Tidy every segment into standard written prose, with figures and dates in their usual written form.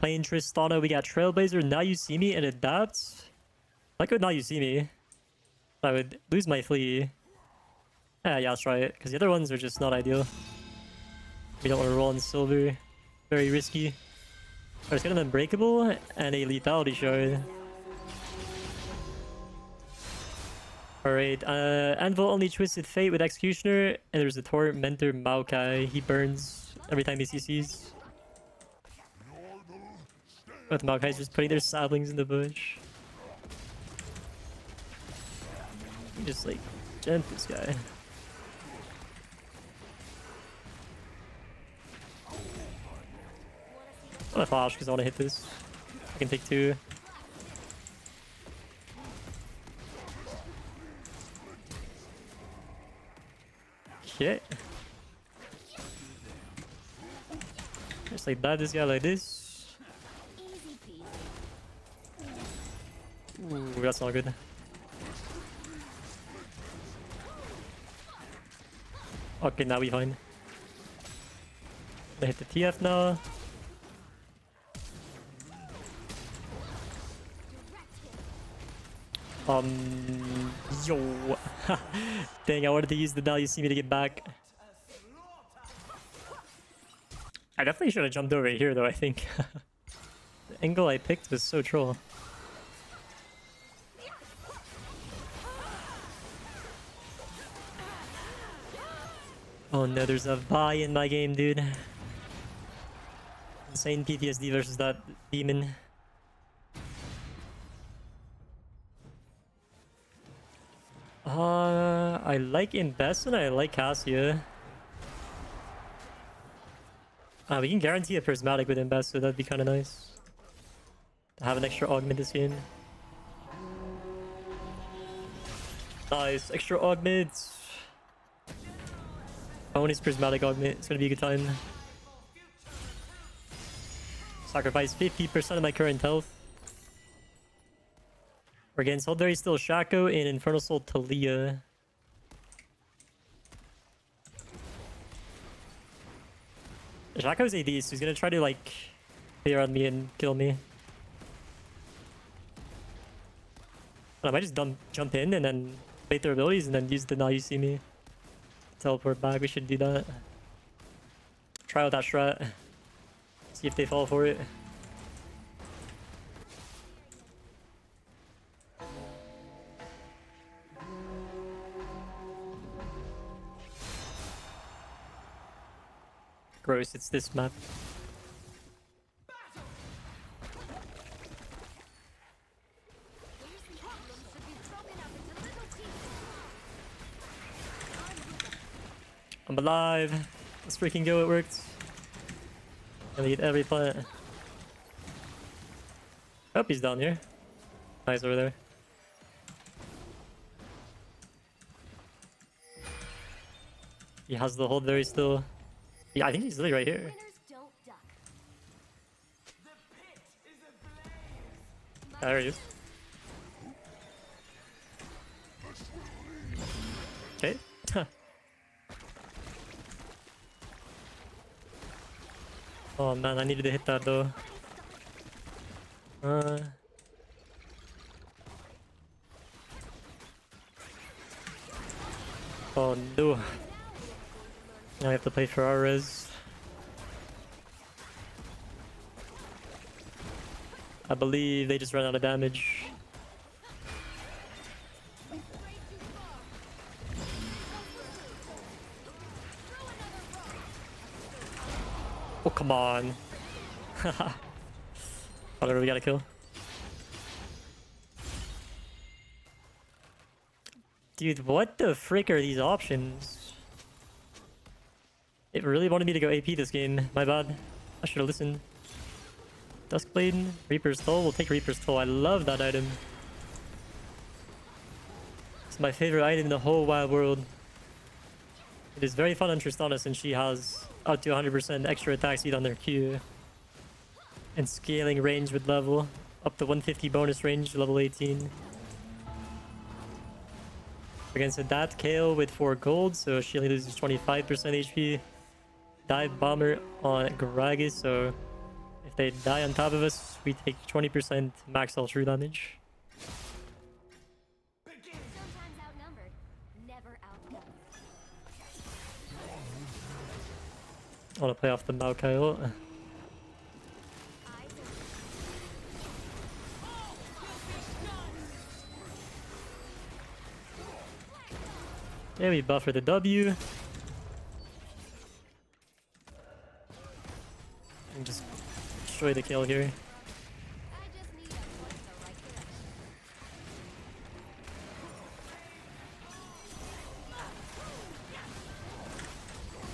Playing Tristana, we got Trailblazer, Now You See Me, and Adapt. Like with Now You See Me, I would lose my Flea. Yeah, let's try it, because the other ones are just not ideal. We don't want to roll on silver. Very risky. Let's get an Unbreakable and a Lethality Shard. Alright, Anvil only Twisted Fate with Executioner, and there's a Tormentor Maokai. He burns every time he CCs. But Maokai's just putting their saplings in the bush. Just like, jump this guy. I'm gonna flash because I want to hit this. I can take 2. Okay. Just like that, this guy like this. Ooh, that's not good. Okay, now we fine. I hit the TF now. Yo. Dang, I wanted to use the Now You See Me to get back. I definitely should have jumped over here though, I think. The angle I picked was so troll. Oh no, there's a Vi in my game, dude. Insane PTSD versus that demon. I like Imbess and I like Cassia. We can guarantee a prismatic with Imbess, so that'd be kind of nice. To have an extra augment this game. Nice, extra augments. Bonus prismatic augment, it's gonna be a good time. Sacrifice 50% of my current health. We're getting Soldari still Shaco and Infernal Soul Talia. Shaco's AD, so he's gonna try to like clear on me and kill me. I might just jump in and then bait their abilities and then use the Now You See Me. Teleport back, we should do that. Try out that strat. See if they fall for it. Gross, it's this map. I'm alive. Let's freaking go, it worked. I need every plant. Oh, he's down here. Nice over there. He has the hold very still. Yeah, I think he's literally right here. There he is. Okay. Oh man, I needed to hit that though. Oh no. Now we have to play for our res. I believe they just ran out of damage. Oh, come on. Whatever, we gotta kill. Dude, what the frick are these options? It really wanted me to go AP this game. My bad. I should have listened. Duskblade, Reaper's Toll. We'll take Reaper's Toll. I love that item. It's my favorite item in the whole wide world. It is very fun on Tristana since she has up to 100% extra attack speed on their Q. And scaling range with level. Up to 150 bonus range, level 18. Against that Kale with 4 gold, so she only loses 25% HP. Dive Bomber on Gragas, so If they die on top of us, we take 20% max all true damage. Sometimes outnumbered, never outnumbered. I want to play off the Maokai ult. Eyes Yeah, we buffer the W. And just destroy the kill here. I just need a foot in the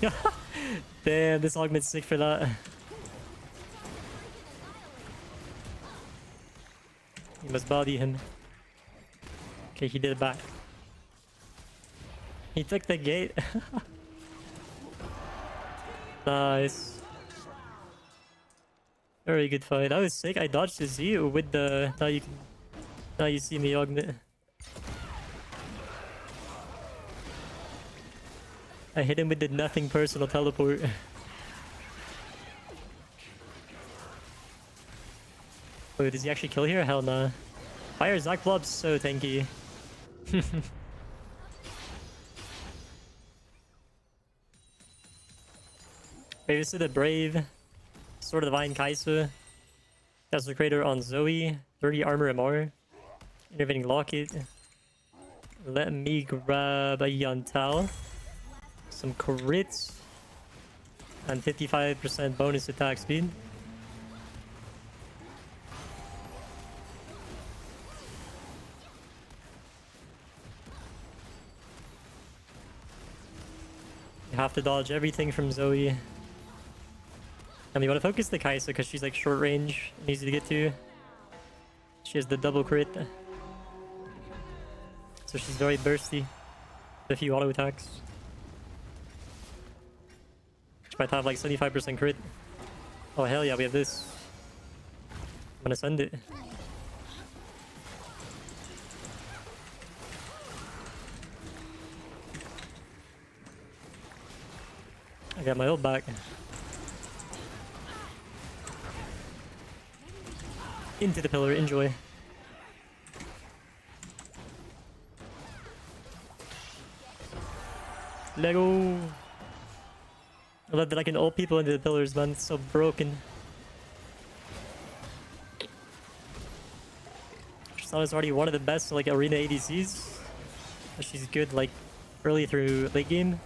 right direction. Damn, this Augment's sick for that. You must body him. Okay, he did it back. He took the gate. Nice. Very good fight. That was sick. I dodged the Z with the... Now you see me Augment. I hit him with the nothing personal teleport. Wait, does he actually kill here? Hell nah. Fire Zac Blob's so tanky. Previously the Brave, Sword of Divine Kai'Sa, Desecrator on Zoe, 30 armor MR, Intervening Locket. Let me grab a Yuntal, some crits, and 55% bonus attack speed. You have to dodge everything from Zoe. And you want to focus the Kai'Sa because she's like short range and easy to get to. She has the double crit. So she's very bursty. A few auto attacks. She might have like 75% crit. Oh hell yeah, we have this. I'm gonna send it. I got my ult back. Into the pillar, enjoy. Lego. I love that I can ult people into the pillars, man. It's so broken. Tristana's already one of the best like arena ADCs. She's good like early through late game.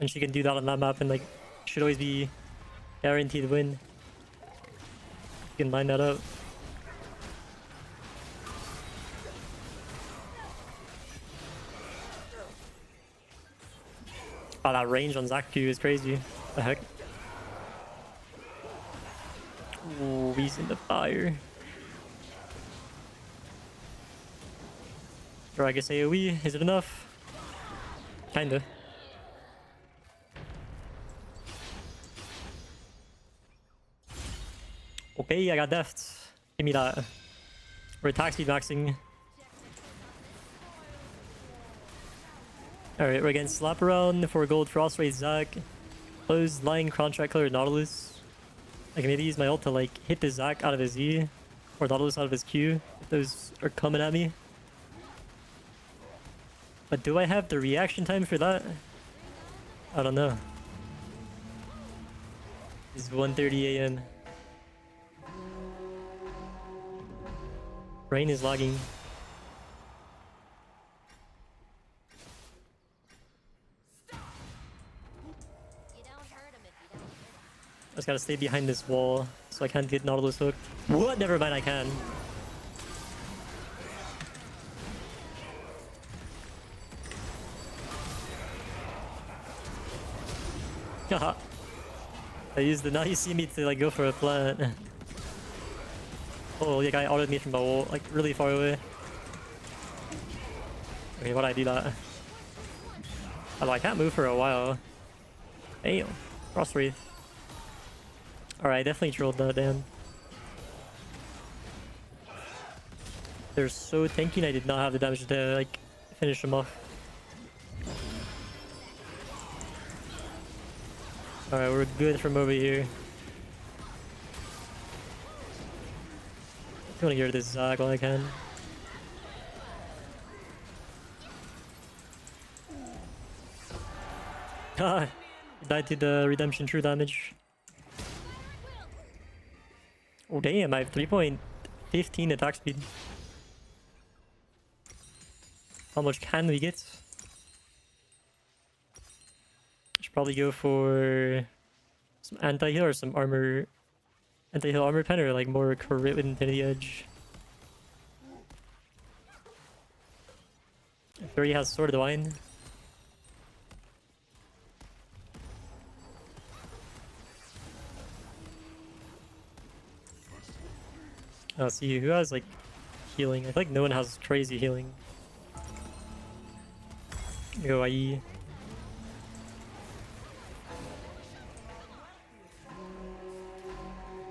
And she can do that on that map and like should always be guaranteed win. You can line that up. Oh, that range on Zaku is crazy. The heck? Ooh, he's in the fire. Or I guess AoE, is it enough? Kinda. Okay, I got deft. Give me that. We're attack speed maxing. Alright, we're getting slap around for gold frost ray Zac. Closed line contract color Nautilus. I can maybe use my ult to like hit the Zac out of his E. Or Nautilus out of his Q. If those are coming at me. But do I have the reaction time for that? I don't know. It's 1:30 AM. Brain is lagging. You don't hurt him if you don't hit him. I just gotta stay behind this wall so I can't get Nautilus hooked. What? Never mind, I can. Haha. I used the now you see me to like go for a plant. Oh, the guy autoed me from the wall, like really far away. Okay, why'd I do that? Oh, I can't move for a while. Damn. Frost Wraith. Alright, I definitely trolled that, damn. They're so tanky and I did not have the damage to like finish them off. Alright, we're good from over here. I want to get rid of this Zag while I can. Ah, he died to the redemption true damage. Oh damn, I have 3.15 attack speed. How much can we get? Should probably go for some anti-heal or some armor. Anti-heal armor pen or like more crit with Infinity Edge. Fury has Sword of the Wine. Let's see who has like healing. I feel like no one has crazy healing. Go IE.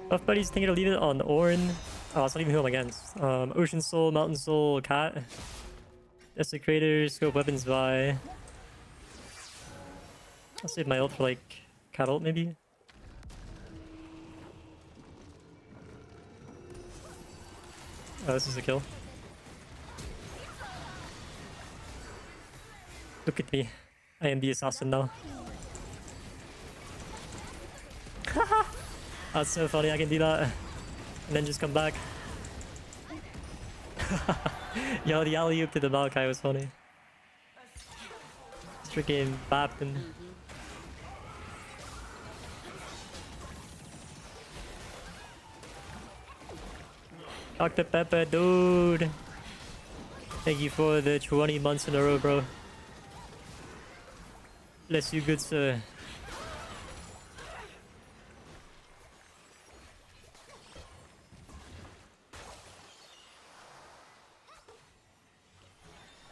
Buff buddies, think it'll leave it on Ornn. Oh, it's not even who I'm against. Ocean Soul, Mountain Soul, Cat. Desecrator, Scope Weapons by. I'll save my ult for like Cat ult maybe. Oh, this is a kill. Look at me. I am the assassin now. That's so funny, I can do that. And then just come back. Yo, the alley-oop to the Maokai was funny. It's freaking bapped him. Dr. Pepper, dude. Thank you for the 20 months in a row, bro. Bless you, good sir.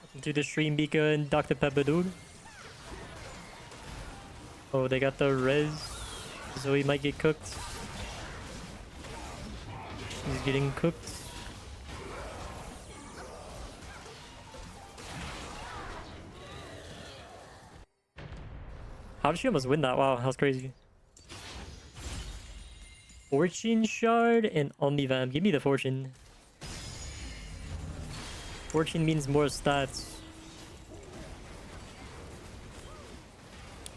Welcome to the stream, beacon, Dr. Pepper, dude. Oh, they got the res, so he might get cooked. He's getting cooked. How did she almost win that? Wow, that was crazy. Fortune Shard and Omnivamp. Give me the Fortune. Fortune means more stats.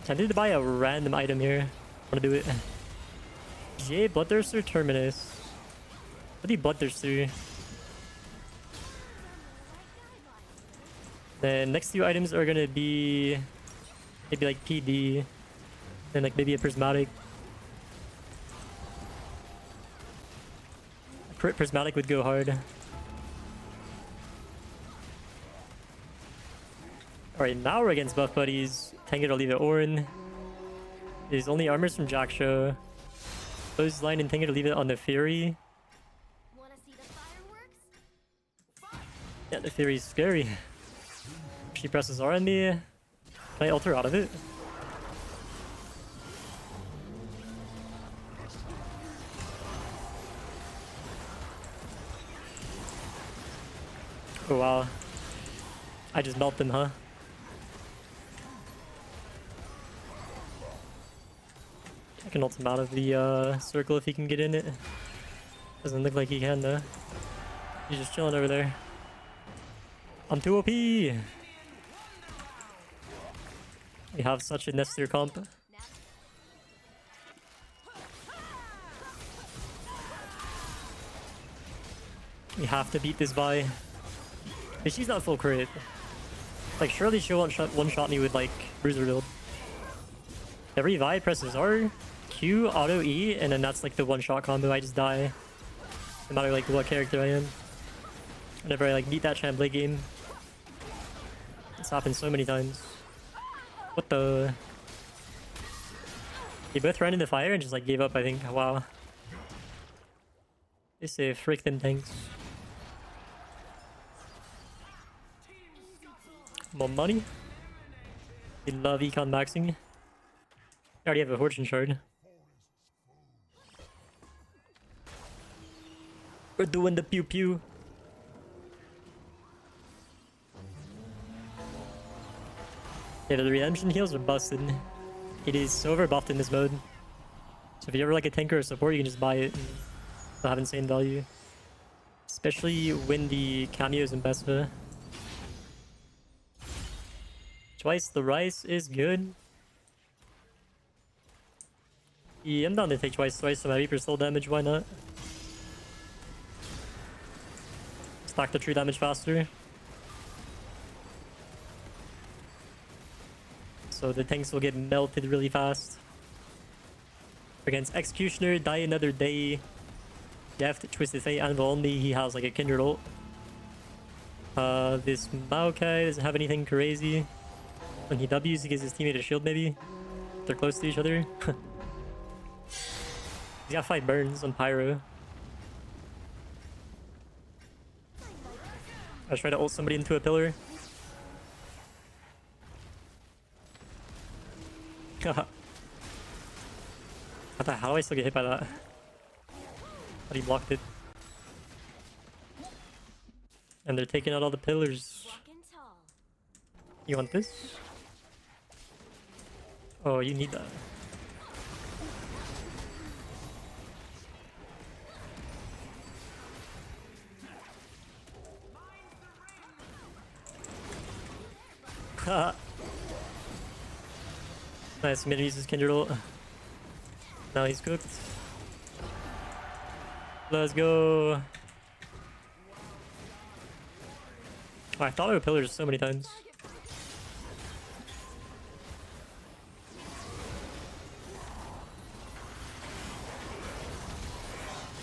Tempted to buy a random item here. Wanna do it. J Bloodthirster Terminus. What do you Bloodthirster? The next few items are gonna be maybe like PD and like maybe a prismatic. A crit prismatic would go hard. Alright, now we're against buff buddies. Tank it'll leave it Ornn. There's only armors from Jackshaw. Close line and Tank it'll leave it on the Fury. Wanna see the fireworks? Yeah, the Fury's scary. She presses R on me. Can I ult her out of it? Oh wow. I just melt them, huh? I can ult him out of the circle if he can get in it. Doesn't look like he can though. He's just chilling over there. I'm too OP! We have such a necessary comp. We have to beat this Vi. But she's not full crit. Like, surely she'll one-shot me with, like, Bruiser build. Every Vi presses R, Q, auto E, and then that's, like, the one-shot combo. I just die. No matter, like, what character I am. Whenever I, like, beat that champ late game. It's happened so many times. What the... They both ran into fire and just, like, gave up, I think. Wow. They say, frick them tanks. More money. We love econ maxing. I already have a fortune shard. We're doing the pew pew. Yeah, the redemption heals are busted. It is so overbuffed in this mode. So if you ever like a tanker or support, you can just buy it and it'll have insane value. Especially when the cameos in Bel'Veth. Twice the rice is good. Yeah, I'm down to take twice so my Reaper still damage, why not? Stack the true damage faster. So the tanks will get melted really fast. Against Executioner, die another day. Deft, Twisted Fate, Anvil only. He has like a Kindred ult. This Maokai doesn't have anything crazy. When he W's, he gives his teammate a shield maybe. They're close to each other. He's got 5 burns on Pyro. I try to ult somebody into a pillar. How do I still get hit by that? But he blocked it. And they're taking out all the pillars. You want this? Oh, you need that. Nice, mid uses Kindred ult. Now he's cooked. Let's go. Oh, I thought I would pillars so many times.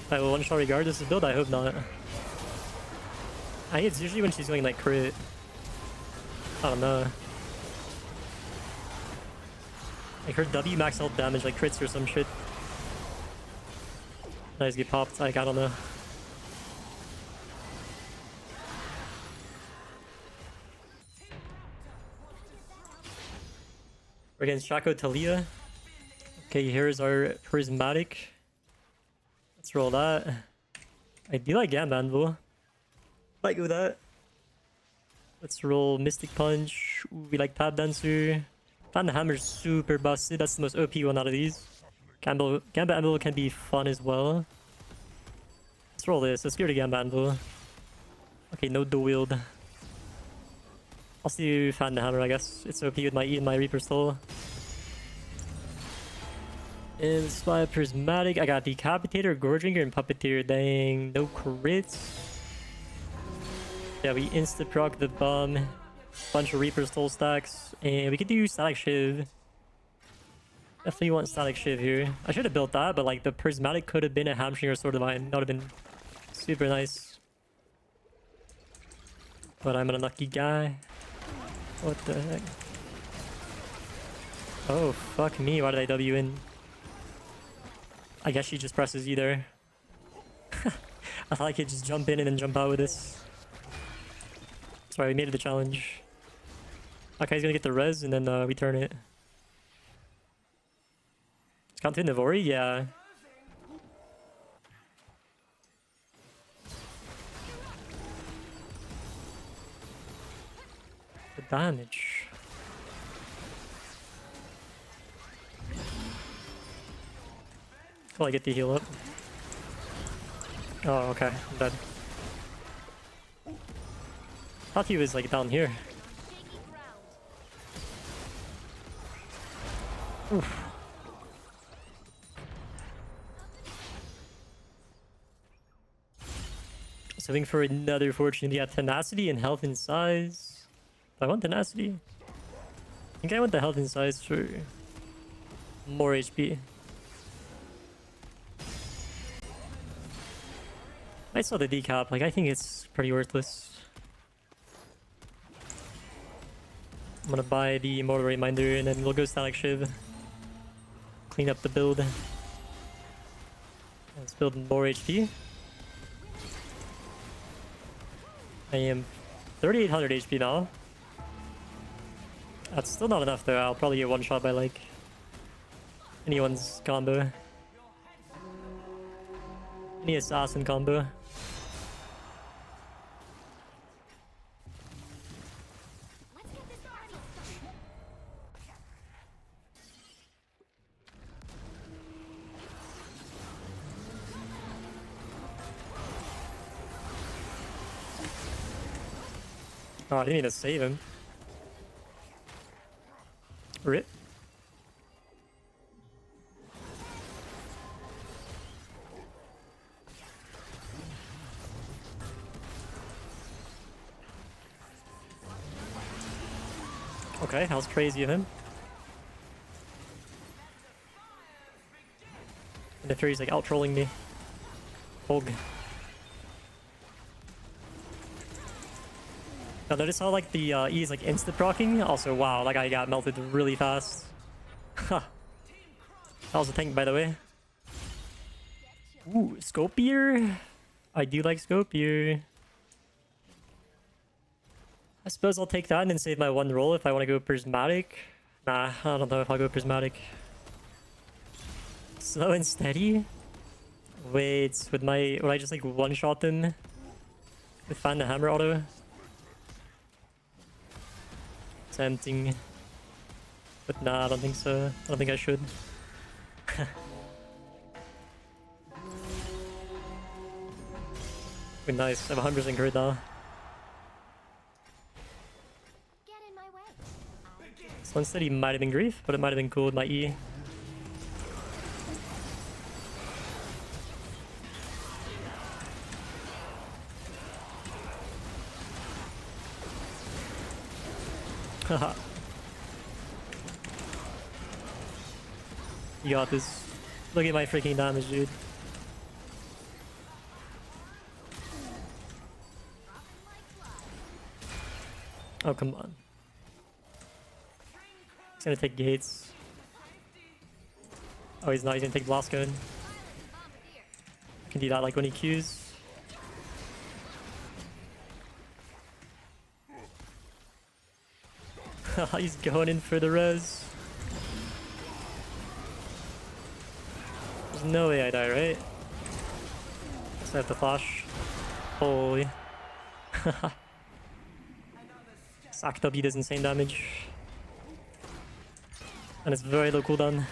I will one shot regardless of build, I hope not. I think it's usually when she's going like crit. I don't know. Like her W max health damage like crits or some shit. Nice, get popped, like I don't know. We're against Shaco Talia. Okay, here's our prismatic. Let's roll that. I do like Gamba Anvil. Might go with that. Let's roll Mystic Punch. Ooh, we like Tab Dancer. Phantom Hammer's super busted. That's the most OP one out of these. Gamba Anvil can be fun as well. Let's roll this. Let's go to Gamba Anvil. Okay, no dual wield. I'll see Phantom Hammer, I guess. It's OP with my E and my Reaper Soul. And Spy Prismatic. I got Decapitator, Goredrinker, and Puppeteer. Dang, no crits. Yeah, we insta-proc the bomb. Bunch of Reaper Soul stacks. And we could do Statikk Shiv. Definitely want Statikk Shiv here. I should have built that, but like the Prismatic could have been a Hamstring or Sword of Mine. That would have been super nice. But I'm an unlucky guy. What the heck? Oh, fuck me. Why did I W in? I guess she just presses E there. I thought I could just jump in and then jump out with this. Sorry, we made it a challenge. Okay, he's gonna get the res and then we turn it. It's gone to Navori? Yeah. The damage. Till I get the heal up. Oh, okay. I'm dead. Thought he was like down here. Oof. So looking for another fortune. Yeah, tenacity and health and size. Do I want tenacity? I think I want the health and size for more HP. I saw the decap. Like I think it's pretty worthless. I'm gonna buy the Immortal Reminder and then we'll go Statikk Shiv. Clean up the build. Let's build more HP. I am 3800 HP now. That's still not enough though. I'll probably get one shot by like anyone's combo. Any assassin combo. Oh, I didn't need to save him. Rip. Okay, that was crazy of him. And the Fury's like out-trolling me. Hog. Now notice how like the E is like instant proccing? Also, wow, that guy got melted really fast. Huh. That was a tank, by the way. Ooh, Scopier. I do like Scopier. I suppose I'll take that and then save my one roll if I want to go prismatic. Nah, I don't know if I'll go prismatic. Slow and steady? Wait, would I just like one-shot them with Fan the Hammer auto? Tempting. But nah, I don't think so. I don't think I should. Wait, nice. I have 100% crit now. Get in my way. So instead he might have been grief, but it might have been cool with my E. Haha. You got this. Look at my freaking damage, dude. Oh, come on. He's gonna take gates. Oh, he's not. He's gonna take blast code. Can do that like when he Qs. He's going in for the res. There's no way I die, right? Just have to flash. Holy. Sacked up, he does insane damage. And it's very low cooldown. I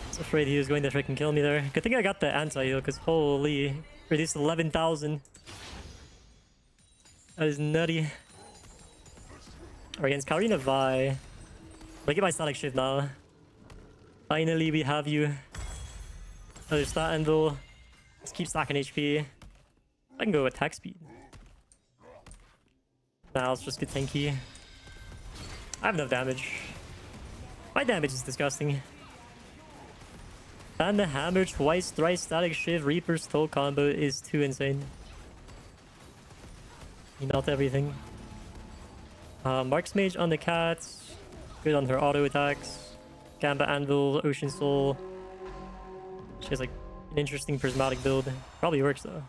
was afraid he was going to freaking kill me there. Good thing I got the anti-heal, because holy. Reduced 11,000. That is nutty. Alright, against Karina Vi. Look at my Statikk Shiv now. Finally, we have you. Another stat anvil. Let's keep stacking HP. I can go attack speed. Now let's just get tanky. I have no damage. My damage is disgusting. And the hammer twice, thrice, Statikk Shiv, Reaper, Stole combo is too insane. You melt everything. Marks Mage on the cat. Good on her auto attacks. Gamba Anvil, Ocean Soul. She has like an interesting prismatic build. Probably works though.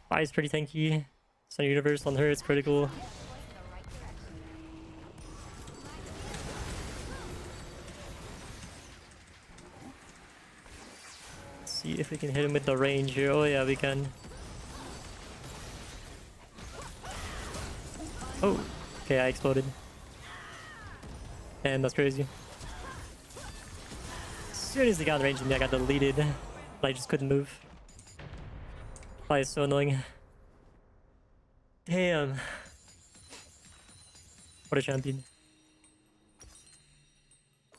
Vi is pretty tanky. Center Universe on her, it's critical. Let's see if we can hit him with the range here. Oh yeah, we can. Oh, okay, I exploded. And that's crazy. As soon as they got in range of me, I got deleted. But I just couldn't move. Why is so annoying. Damn. What a champion.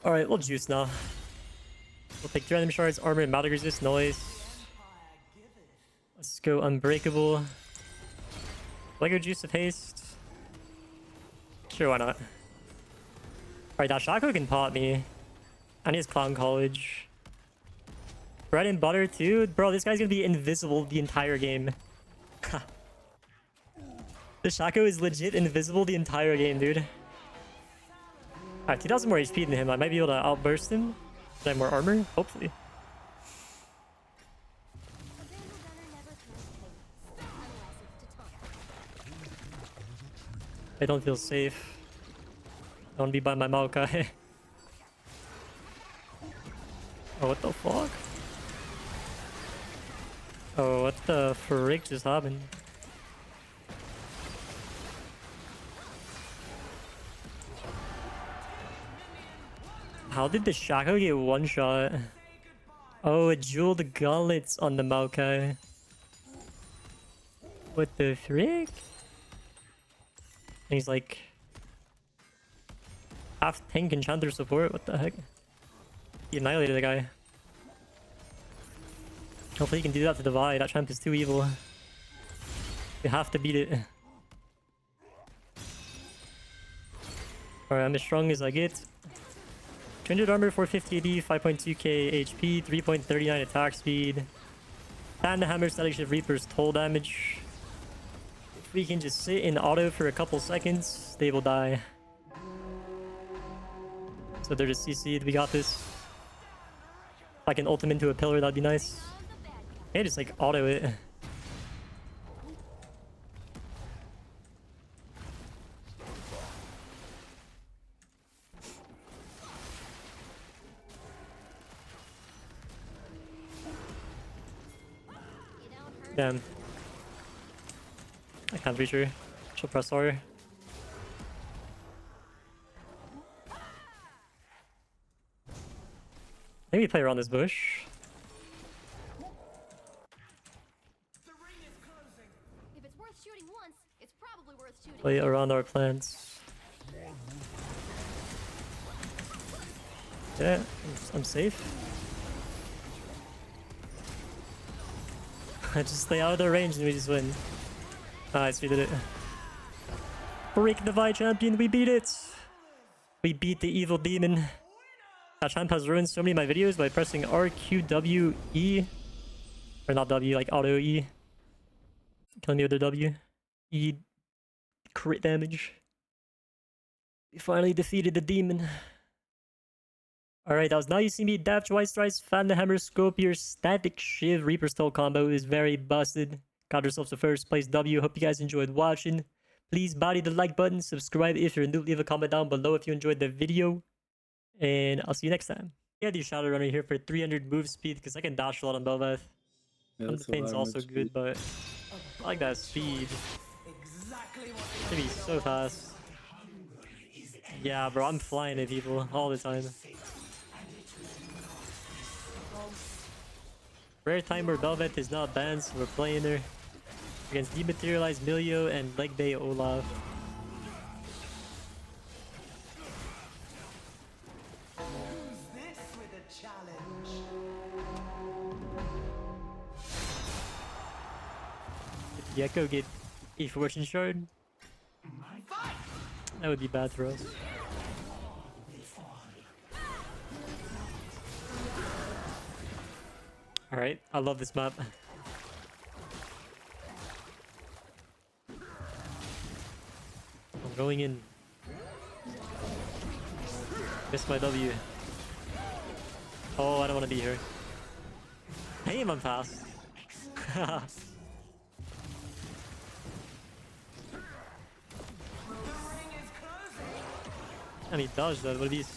Alright, we'll juice now. We'll take 3 random shards, armor, and magic resist, noise. Let's go unbreakable. Lego juice of haste. Sure, why not? Alright, that Shaco can pot me. And he has Clown College. Bread and butter too? Bro, this guy's gonna be invisible the entire game. The Shaco is legit invisible the entire game, dude. Alright, 2,000 more HP than him. I might be able to outburst him. I have more armor? Hopefully. I don't feel safe. I want to be by my Maokai. Oh, what the fuck? Oh, what the frick just happened? How did the Shaco get one shot? Oh, it jeweled gauntlets on the Maokai. What the frick? And he's like half tank enchanter support. What the heck? He annihilated the guy. Hopefully he can do that to the Vi. That champ is too evil. We have to beat it. Alright, I'm as strong as I get. 200 armor, 450 AD, 5.2k HP, 3.39 attack speed. And the hammer, Statikk, Shiv, Reaper's toll damage. If we can just sit in auto for a couple seconds, they will die. So they're just CC'd. We got this. If I can ult him into a pillar, that'd be nice. Hey, just like auto it. Damn. I can't reach her. She'll press R. Maybe play around this bush. If it's worth shooting once, it's probably worth shooting. Play around our plants. Yeah, I'm safe. I just stay out of their range and we just win. Nice, we did it. Break the Vi champion, we beat it! We beat the evil demon. That champ has ruined so many of my videos by pressing R, Q, W, E. Or not W, like auto E. Killing me with the W. E. Crit damage. We finally defeated the demon. Alright, that was Now You See Me, Dash, White Stripes, Fan the Hammer, Scopier, Statikk, Shiv, Reaper Stole combo is very busted. Got yourselves a first place W. Hope you guys enjoyed watching. Please body the like button, subscribe if you're new, leave a comment down below if you enjoyed the video. And I'll see you next time. Yeah, do Shadow Runner here for 300 move speed because I can dash a lot on Bel'Veth. Yeah, The pain's also good, but I like that speed. Should be so fast. Yeah, bro, I'm flying at people all the time. Rare time where Bel'Veth is not banned, so we're playing her against Dematerialized Milio and Leg Day Olaf. If Gecko get a fortune shard, that would be bad for us. Alright, I love this map. I'm going in. Miss my W. Oh, I don't want to be here. Damn, I'm fast. And he dodged that, what a beast.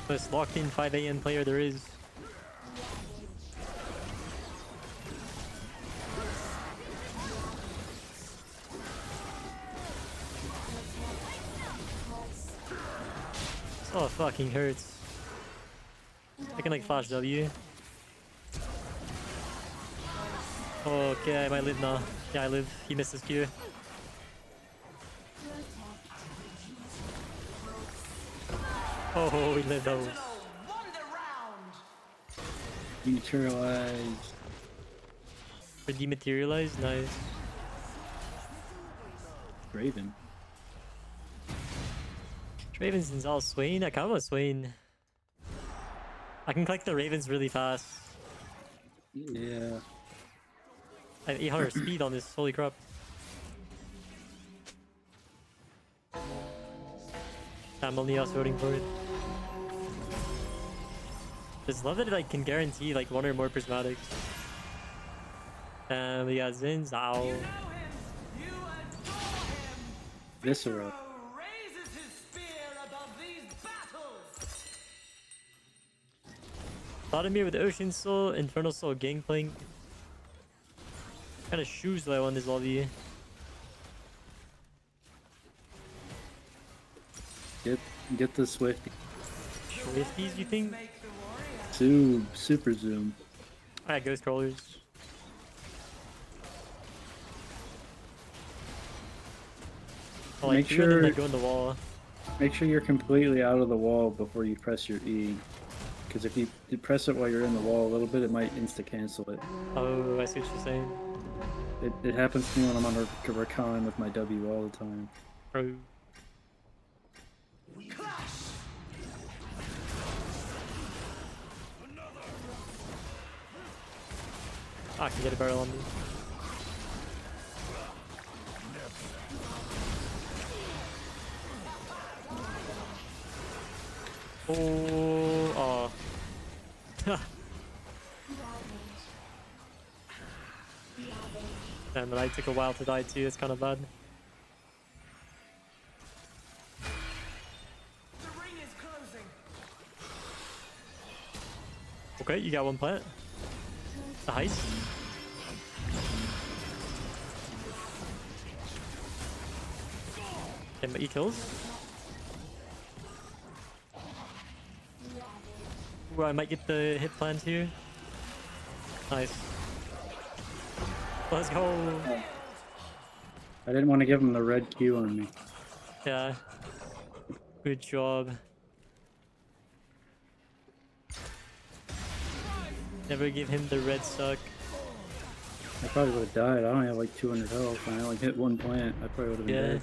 Most locked in 5 AM player there is. Oh, it fucking hurts. I can like flash W. Okay, I might live now. Yeah, I live. He missed his Q. Oh, we lived those. Dematerialized. For dematerialized, nice. Raven. Ravens all Swain. I kind of want Swain. I can collect the Ravens really fast. Yeah. I have 800 speed on this. Holy crap. I'm only us voting for it. Just love that it like can guarantee like 1 or more prismatics. We got Zins. Ow. Viscera. Vladimir with Ocean Soul, Infernal Soul Gangplank. What kind of shoes do I want this lobby? Get the Swifty. Swifties, you think? Super zoom. Alright, Ghost Crawlers. Or, like, Make Q and then sure like go in the wall. make sure you're completely out of the wall before you press your E. Because if you press it while you're in the wall a little bit, it might insta cancel it. Oh, I see what you're saying. It happens to me when I'm on Rakan with my W all the time. Bro. I can get a barrel on me. Oh, oh. Damn, but I took a while to die too, it's kind of bad. Okay, you got one plant. The heist. Damn, but he kills. Ooh, I might get the hit plant here. Nice. Let's go. I didn't want to give him the red Q on me. Yeah. Good job. Never give him the red suck. I probably would have died. I only have like 200 health, and I only hit one plant. I probably would have been Yeah. dead.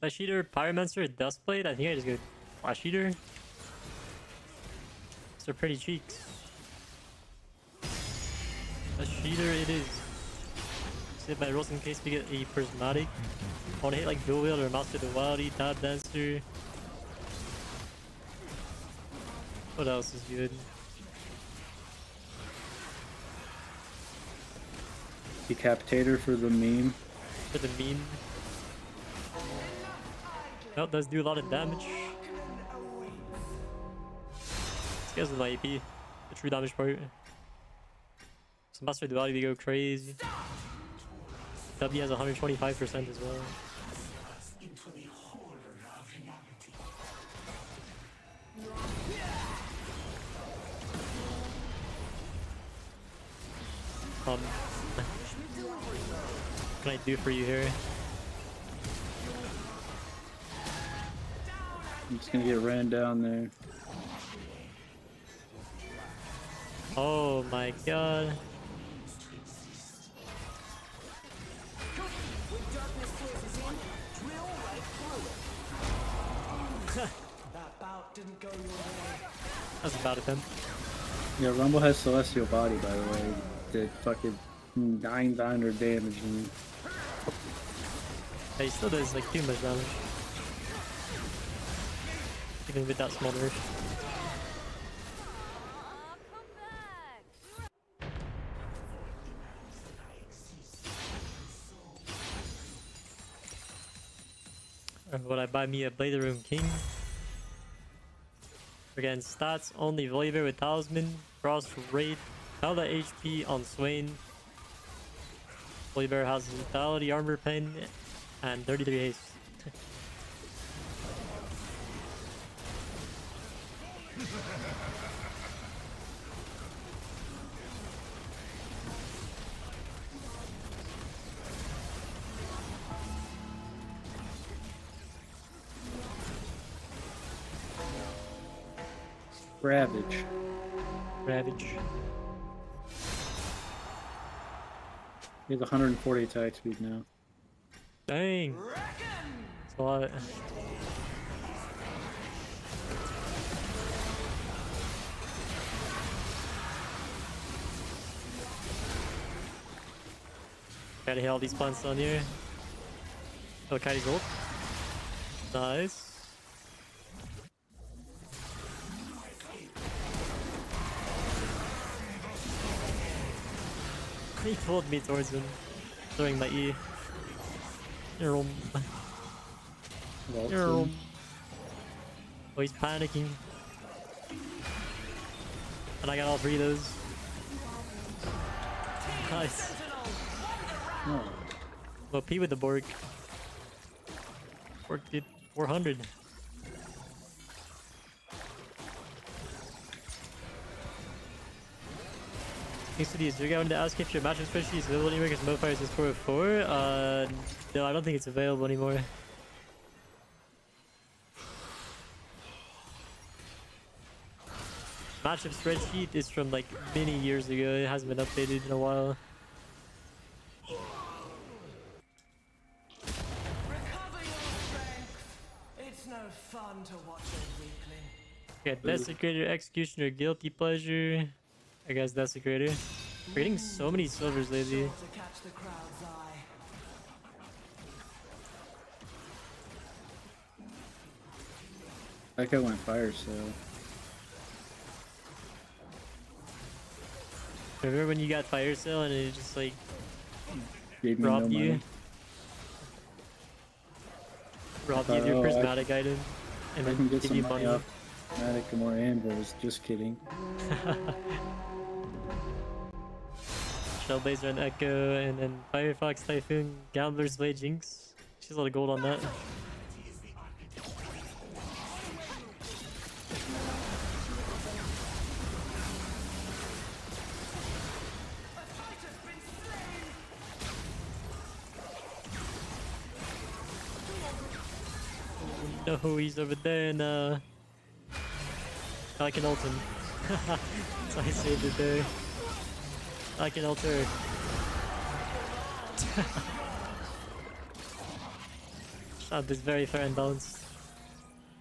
Flash Eater, Pyromancer, Dustblade. I think I just go Flash Eater. Those are pretty cheeks. Flash Eater it is. Save my rolls in case we get a Prismatic. I want to hit like Dual Wield or Master the Wildy, Dab Dancer. What else is good? Decapitator for the meme. For the meme. That does do a lot of damage. This guy's with my AP. The true damage part. So Master Duality, we go crazy. W has 125% as well. What can I do for you here? I'm just gonna get ran down there. Oh my god. That's about it then. Yeah, Rumble has Celestial Body, by the way. Did fucking 900 damage. And Yeah, he still does like too much damage. Even with that small nerf. Come back. Or would I buy me a Blade Room King? Again, stats only Bel'Veth with Talisman, Cross Raid, how the HP on Swain. Bel'Veth has Vitality, Armor Pen, and 33 haste. Ravage. Ravage. He has 140 attack speed now. Dang! That's a lot. Gotta hit all these plants on here. Oh, Kai's ult. Nice. He pulled me towards him, throwing my E. Oh, he's panicking. And I got all three of those. Nice. Oh. Well, P with the Borg. Borg did 400. Thanks to these. You're going to ask if your matchup spreadsheet is available anywhere because modifiers is 404. No, I don't think it's available anymore. Matchup spreadsheet is from like many years ago. It hasn't been updated in a while. Recover your strength. It's no fun to watch a weakling. Yeah, Desecrator, Executioner, Guilty Pleasure. I guess Desecrator. We're getting so many silvers lately. Sure to catch the crowd's eye. That guy went fire sale. Remember when you got fire sale and it just like Gave me no robbed you? money. Robbed you of your Oh, prismatic item and I then can get give some you money money. off Matic and more anvils. Just kidding. Shellblazer and Echo, and then Firefox, Typhoon, Gambler's Blade, Jinx. She's a lot of gold on that. No, he's over there, and I can ult him. So I saved it there. I can ult her. Shot is very fair and balanced.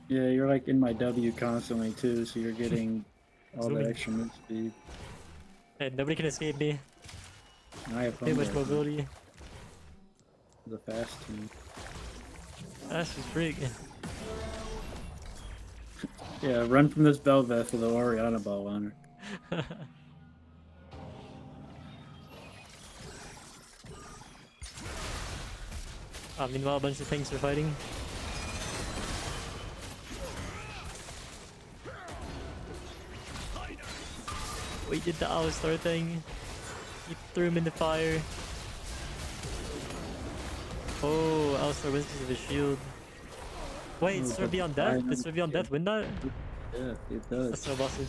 Yeah, you're like in my W constantly too, so you're getting all that Zooming. extra move speed. And nobody can escape me. I have Too fun much with mobility. the fast team. That's just freak. Yeah, run from this Bel'Veth with the Oriana ball on her. Meanwhile, a bunch of things are fighting. We did the Alistar thing. He threw him in the fire. Oh, Alistar wins because of his shield. Wait, Oh, Serve Beyond but I Death? know Did Serve Beyond it- Death win that? Yeah, it That's does. so busted.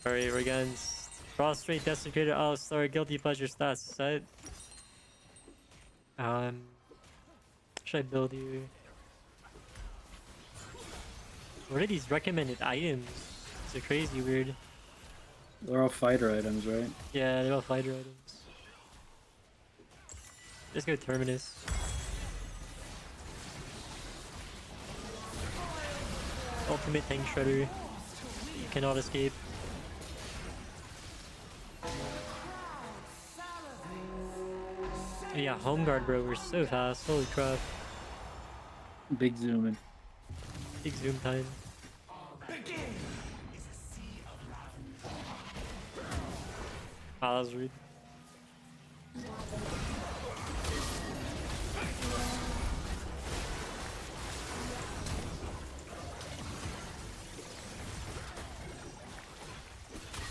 Alright, we're against Prostrate, Desecrator, Alistar, Guilty Pleasure stats set. Should I build you? What are these recommended items? It's a crazy weird. They're all fighter items, right? Yeah, they're all fighter items. Let's go Terminus. Ultimate Tank Shredder. You cannot escape. Yeah, Home Guard, bro. We're so fast. Holy crap. Big zooming. Big zoom time. Ah, that was rude.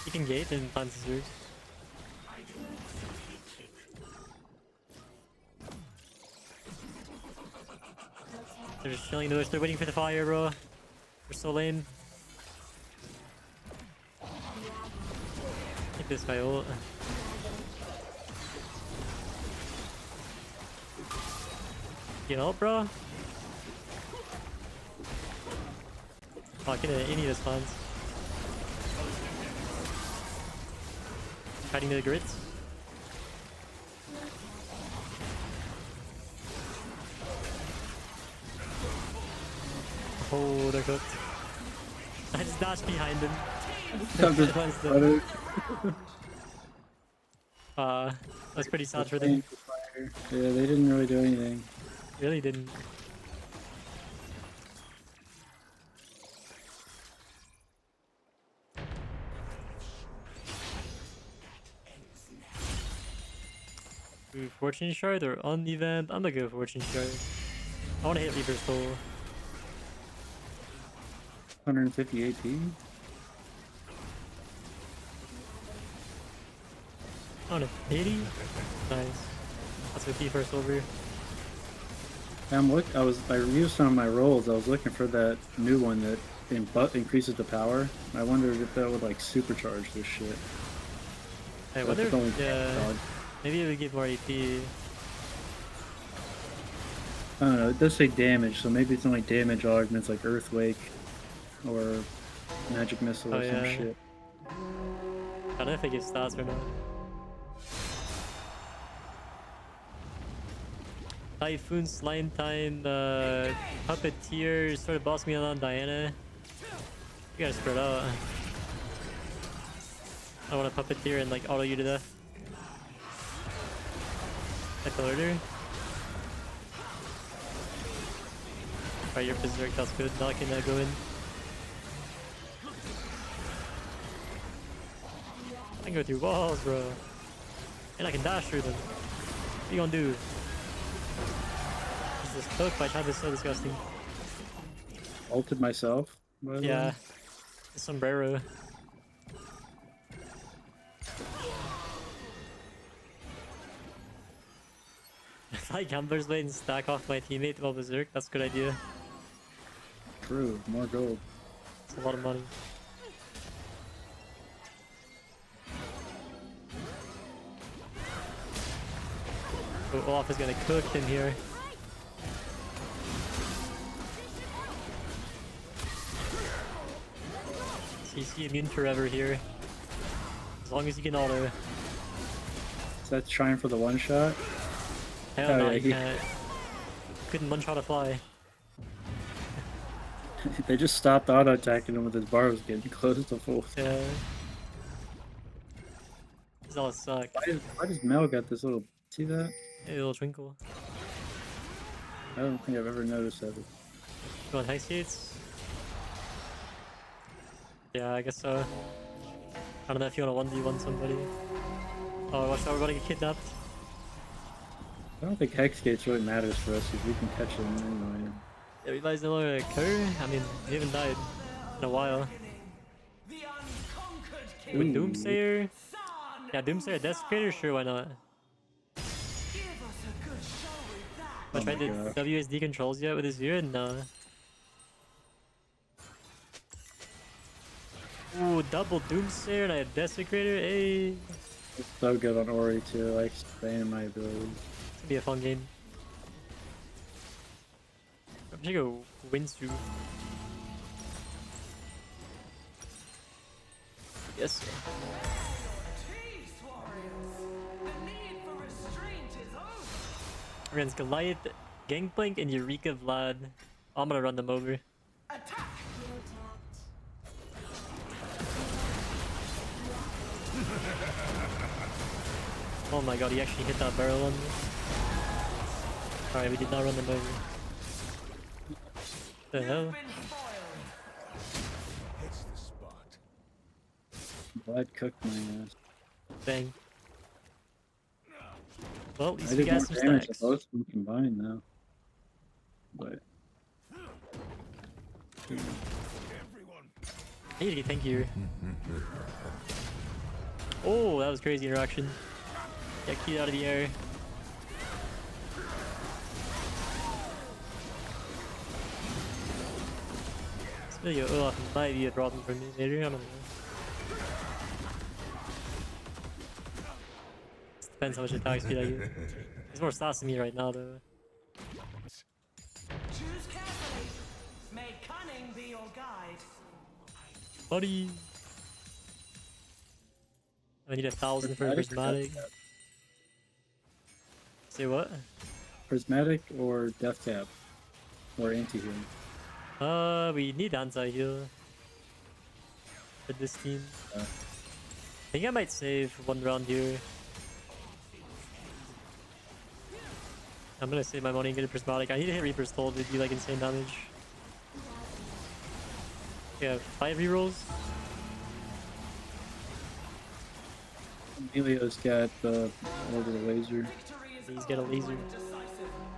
You can gate and plant scissors. They're just chilling the bush. They're waiting for the fire, bro. We're so lame. Take this guy ult. Get up, bro. Oh, I can hit any of the spawns. Fighting to the grids. Oh, they're cooked. I just dashed behind him. I'm just That's butter. that's pretty sad for them. Yeah, they didn't really do anything. Really didn't. Ooh, Fortune Shard or on the event? I'm gonna go Fortune Shard. I wanna hit Reaper's Soul. 150 AP. On a pity? Nice. That's OP for silver. I used some of my rolls. I was looking for that new one that increases the power. I wondered if that would like supercharge this shit. I But wonder it's only if, yeah, dodge. maybe it would give more AP. I don't know. It does say damage, so maybe it's only damage augments like Earthquake or Magic Missile Oh or some yeah. shit. I don't know if it gives stats or not. Typhoon, Slime Time, Puppeteer, sort of boss me on Diana. You gotta spread out. I want a Puppeteer and like auto you to death. Echolorder. Alright, you're Berserk, that's good. Now I can go in. I can go through walls, bro. And I can dash through them. What you gonna do? This hook by time is so disgusting. Ulted myself. By the Yeah. way. The sombrero. If I Gambler's Blade and stack off my teammate while Berserk, that's a good idea. True. More gold. It's a lot of money. Oh, Olaf is gonna cook him here. CC immune forever here. As long as you can auto. Is that trying for the one shot? Hell Oh, no, yeah, you he- can't. Couldn't one shot a fly. They just stopped auto attacking him with his bar was getting close to full. Yeah. These all suck. Why does Mel got this little? See that? A little twinkle. I don't think I've ever noticed that. You want hex gates? Yeah, I guess so. I don't know if you want to 1v1 somebody. Oh, watch out, we're gonna get kidnapped. I don't think Hex Gates really matters for us because we can catch them anyway. Yeah, we guys know a Kerr? I mean, we haven't died in a while. The unconquered Ooh. king. With Doomsayer? Son Yeah, Doomsayer Desecrator? Sure, why not? Give us a good show with that. But Oh tried my the gosh. WSD controls yet with his Zero? No. Ooh, double Doomsayer and a Desecrator? Hey! It's so good on Ori too. I like spamming my abilities. It's gonna be a fun game. I'm gonna go Winsu. Yes, sir. Peace, warriors. The need for restraint is over. Against Goliath, Gangplank, and Eureka Vlad. I'm gonna run them over. Attack. Oh my god, he actually hit that barrel on me. Alright, we did not run them over. The hell? Been foiled. Hits the spot. Vlad cooked my ass. Bang. Well, at least I we did got more some damage stacks. than both of them combined now. But Everyone. I need to get tankier. Oh, that was crazy interaction. Get keyed out of the air. This video might be a problem for me later, I don't know. Just depends how much attack speed I get. There's more stats than me right now though. Choose carefully. May cunning be your guide. Buddy! I need 1,000 for prismatic. Say what? prismatic or death cap or anti-heal. We need anti-heal for this team. Uh. I think I might save one round here. I'm gonna save my money and get a prismatic. I need to hit Reaper's Toll to do like insane damage. Yeah, 5 rerolls. Emilio's got the order laser. He's got a laser.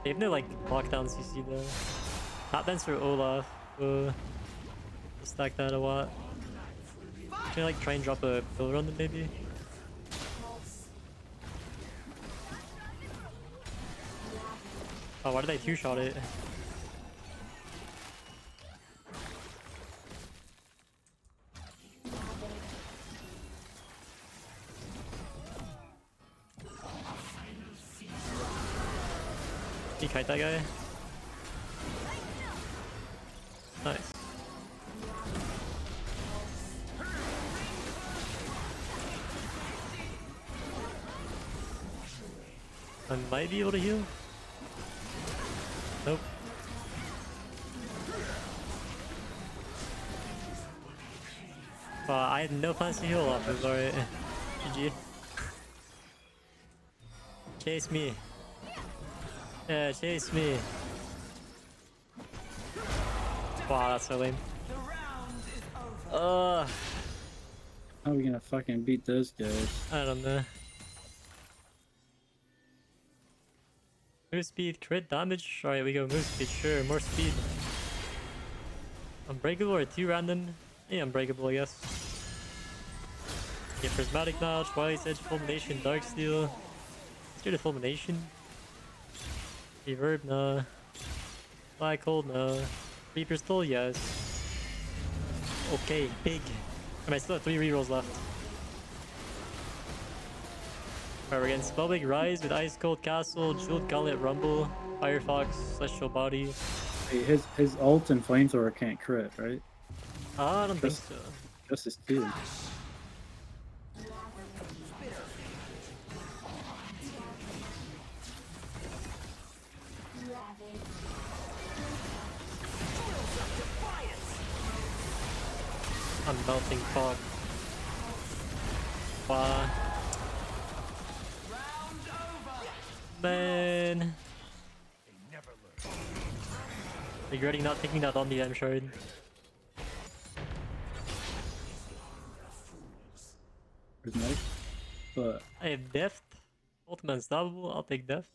They have no like lockdown CC though. Top dance for Olaf. Stack that a lot. Can I like try and drop a pillar on them maybe? Oh, why did I 2-shot it? He kite that guy. Nice. I might be able to heal. Nope. I had no plans to heal off of, alright. GG. Chase me. Yeah, chase me. Wow, that's so lame. How are we gonna fucking beat those guys? I don't know. Move speed, crit damage. Alright, we go move speed, sure, more speed. Unbreakable or 2 random? Yeah, unbreakable, I guess. Get prismatic now, Twilight Edge, Fulmination, Darksteel. Let's do the Fulmination. Reverb, no. Black Hole, no. Reaper's Toll, yes. Okay, big. And I still have 3 rerolls left. Alright, we're getting Spellbig Rise with Ice Cold Castle, Jeweled Gauntlet Rumble, Firefox, Celestial Body. Hey, his ult and flamethrower can't crit, right? I don't think so. Just his two. I'm melting fog. Wow. Man. Regretting not taking that on the M shard. Prismatic. But I have Deft. Ultimate Unstoppable, I'll take Deft.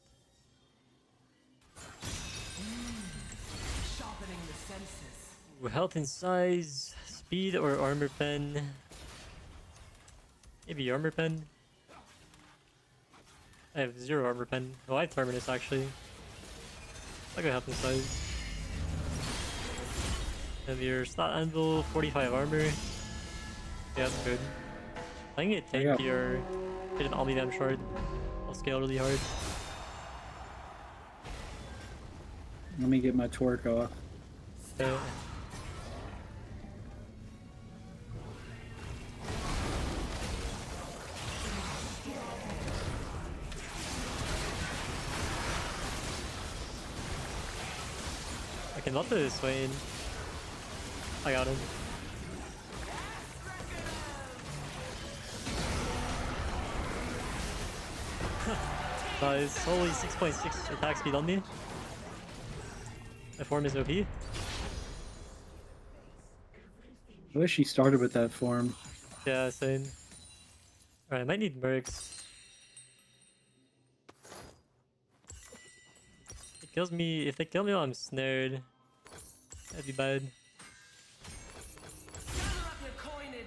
Sharpening the senses. Ooh, health and size, speed or armor pen. Maybe armor pen. I have 0 armor pen. Oh, I have Terminus actually. I'll go health and size. Have your stat anvil, 45 armor. Yeah, that's good. I can get Yeah. tanky or get an Omnidam shard. I'll scale really hard. let me get my torque off. Yeah. I can not do this, Swain. I got him. Nice. Holy 6.6 attack speed on me. My form is OP. I wish he started with that form. Yeah, same. Alright, I might need mercs. It kills me. If they kill me while I'm snared, that'd be bad.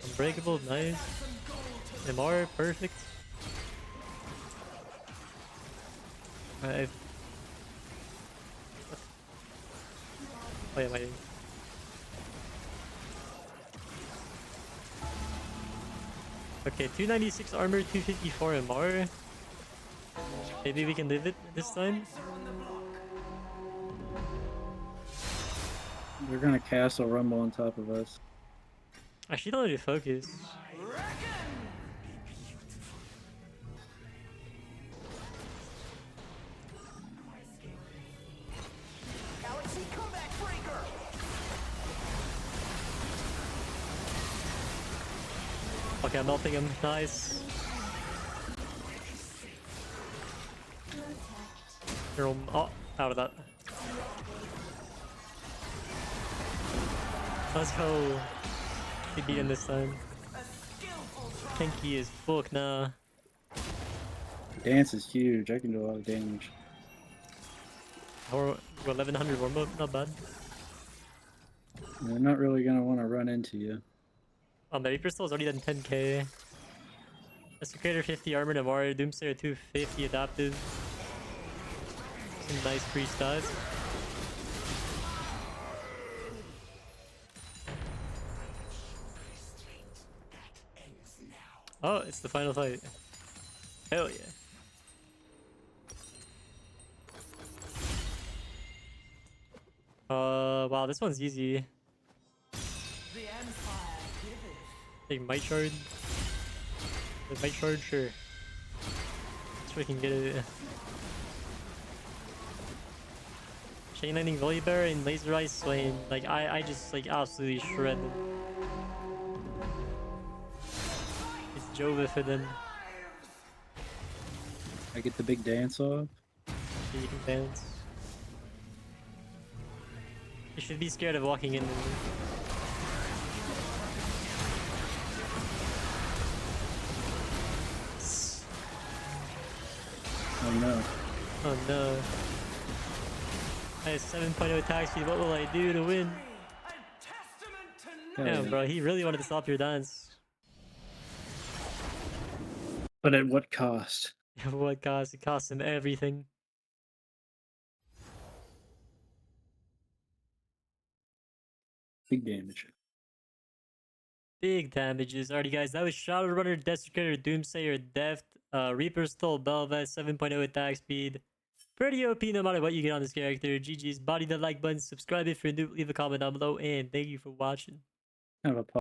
Unbreakable, nice. MR, perfect. Alright. Oh yeah, my. Okay, 296 armor, 254 MR. Maybe we can live it this time. They're gonna castle rumble on top of us. Actually, don't really focus. Okay, I'm melting him. Nice. Oh, out of that. Let's go. We beat him this time. Tanky as fuck now. Dance is huge. I can do a lot of damage. Or 1100 warm up, not bad. They're not really gonna want to run into you. Oh, the Reaper Soul's already done 10k. Desecrator 50 armor, Navarre, Doomsayer 250 adaptive. Some nice free stats. Oh, it's the final fight. Hell yeah. Wow, this one's easy. The Empire giveth. Take Might Shard. The Might Shard, sure. Let's freaking get it. Chain Lightning Volibear and Laser Ice Swain. Like, I just, like, absolutely shred them. It's Jova for them. I get the big dance off. So you can dance. You should be scared of walking in. Oh no. Oh no. I have 7.0 attack speed. What will I do to win? A testament to Hell Damn, yeah. bro. He really wanted to stop your dance. But at what cost? What cost? It cost him everything. Big damage. Big damages. Alrighty, guys. That was Shadowrunner, Desecrator, Doomsayer, Deft, Reaper Stole, Bel'Veth, 7.0 attack speed. Pretty OP no matter what you get on this character. GG's. Body the like button, subscribe if you're new, leave a comment down below, and thank you for watching. Kind of a